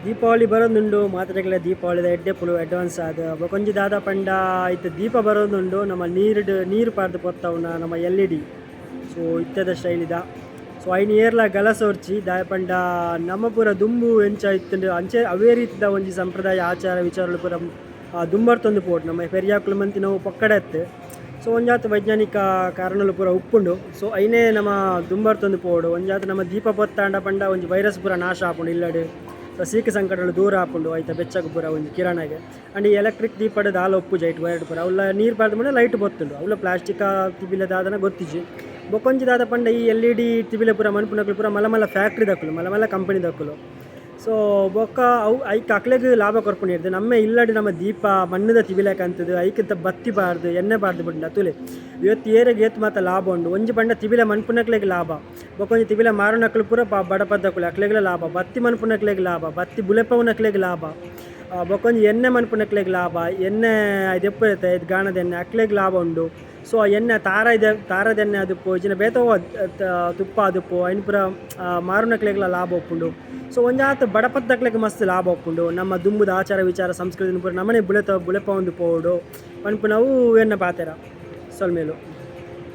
ದೀಪಾವಳಿ ಬರೋದುಂಡು ಮಾತ್ರೆಗಳ ದೀಪಾವಳಿದ ಎಡ್ಡೆ ಪುಲು ಅಡ್ವಾನ್ಸ್ ಆದ ಬೊಕೊಂಜಿ ದಾದ ಪಂಡ ಇತ್ತು ದೀಪ ಬರೋದುಂಡು ನಮ್ಮ ನೀರು ಪಾರ್ದು ಪೊತ್ತವನ ನಮ್ಮ LED. ಸೊ ಇತ್ತದ ಸ್ಟೈಲ್ ಇದ. ಸೊ ಐನು ಏರ್ಲ ಗಲಸೋರ್ಚಿ ದಾಯ ಪಂಡ ನಮ್ಮ ಪೂರ ದುಂಬು ಎಂಚ ಇತ್ತು ಅಂಚೆ ಅವೇ ರೀತಿದ ಒಂಜಿ ಸಂಪ್ರದಾಯ ಆಚಾರ ವಿಚಾರಗಳು ಪೂರ ದುಂಬರ್ತೊಂದು ಪೋಡು ನಮ್ಮ ಪೆರಿಯಾಕುಲು ಮಂತಿ ನಾವು ಪಕ್ಕಡತ್ತೆ. ಸೊ ಒಂಜಾತು ವೈಜ್ಞಾನಿಕ ಕಾರಣಲು ಪೂರ ಉಪ್ಪುಂಡು. ಸೊ ಐನೇ ನಮ್ಮ ದುಂಬರ್ತೊಂದು ಪೋಡು ಒಂಜಾತು ನಮ್ಮ ದೀಪ ಪೊತ್ತಾಂಡ ಪಂಡ ಒಂಜಿ ವೈರಸ್ ಪೂರ ನಾಶ ಆಪುಂಡು ಇಲ್ಲಡು. ಸೊ ಸೀಕ ಸಂಕಟಗಳು ದೂರ ಆಪುಂಡು ಐತ ಬೆಚ್ಚಗೆ ಪೂರ ಒಂದು ಕಿರಣಗೆ. ಅಂಡ್ ಈ ಎಲೆಕ್ಟ್ರಿಕ್ ದೀಪಡ್ ದಾಲ ಒಪ್ಪು ಜೈಟ್ ವೈರ್ಡ್ ಪೂರ ಅವಳ ನೀರು ಪಾಡ್ದು ಮುಂದೆ ಲೈಟ್ ಬೊತ್ತುಂಡು ಅವಳ ಪ್ಲಾಸ್ಟಿಕ್ ತಿಬಿಲದಾದನ ಗೊತ್ತಿಜಿ ಬೊಕೊಂಜಿ ದಾದ ಪಂಡ ಈ LED ತಿಬಿಲೆ ಪೂರ ಮನ್ಪುನಕ್ಲು ಪೂರ ಮಲ್ಲ ಫ್ಯಾಕ್ಟ್ರಿ ದಕ್ಕಲು ಮಲ್ಲ ಕಂಪನಿ ದಕ್ಕಲು. ಸೊ ಬೊಕ್ಕ ಅವು ಐಕ್ ಅಕ್ಲೆಗೆ ಲಾಭ ಕೊರ್ಪುಣಿರ್ದು ನಮ್ಮ ಇಲ್ಲಡಿ ನಮ್ಮ ದೀಪ ಮಣ್ಣದ ತಿಬಿಲಕ್ಕೆ ಅಂತದ್ದು ಐಕಿಂತ ಬತ್ತಿ ಬಾರ್ದು ಎಣ್ಣೆ ಬಾರ್ದು ಬಿಟ್ಟು ತುಲೆ ಇವತ್ತು ಏರೆಗೆ ಏತ್ ಮಾತ ಲಾಭ ಉಂಡು. ಒಂಜಿ ಪಂಡ ತಿಬಿಲೆ ಮನ್ಪುನಕ್ಲೆಗೆ ಲಾಭ ಬೊಕೊಂಜಿ ತಿಬಿಲೆ ಮಾರುನಕ್ಲು ಪೂರ ಬಡಪದ್ದಕ್ಕಲು ಅಕ್ಲೆಗೆ ಲಾಭ ಬತ್ತಿ ಮನ್ಪುನಕ್ಲೆಗೆ ಲಾಭ ಬತ್ತಿ ಬುಲೆಪವನಕ್ಲೆಗೆ ಲಾಭ ಬೊಕೊಂಜಿ ಎಣ್ಣೆ ಮನ್ಪುನಕ್ಲೆಗೆ ಲಾಭ ಎಣ್ಣೆ ಇದು ಎಪ್ಪಿರುತ್ತೆ ಇದು ಗಾಣದ ಎಣ್ಣೆ ಅಕ್ಲೆಗೆ ಲಾಭ ಉಂಡು. ಸೊ ಎಣ್ಣೆ ತಾರದ ಎಣ್ಣೆ ಅದಪ್ಪು ಇಜಿನ ಬೇತವ ತುಪ್ಪ ಅದಪ್ಪು ಐನು ಪೂರ ಮಾರುನಕ್ಲೆಗ್ಲ ಲಾಭ ಒಪ್ಪುಂಡು. ಸೊ ಒಂಜಾತು ಬಡಪದ್ದಕ್ಲೆಗೆ ಮಸ್ತ್ ಲಾಭ ಒಪ್ಪುಂಡು. ನಮ್ಮ ದುಂಬುದ ಆಚಾರ ವಿಚಾರ ಸಂಸ್ಕೃತಿ ಪೂರ ನಮ್ಮನೆ ಬುಲೆಪ ಒಂದು ಪೋಡು ಪನ್ಪು ನಾವು ಎಣ್ಣೆ ಪಾತೆರ ಸೊಲ್ಮೇಲು.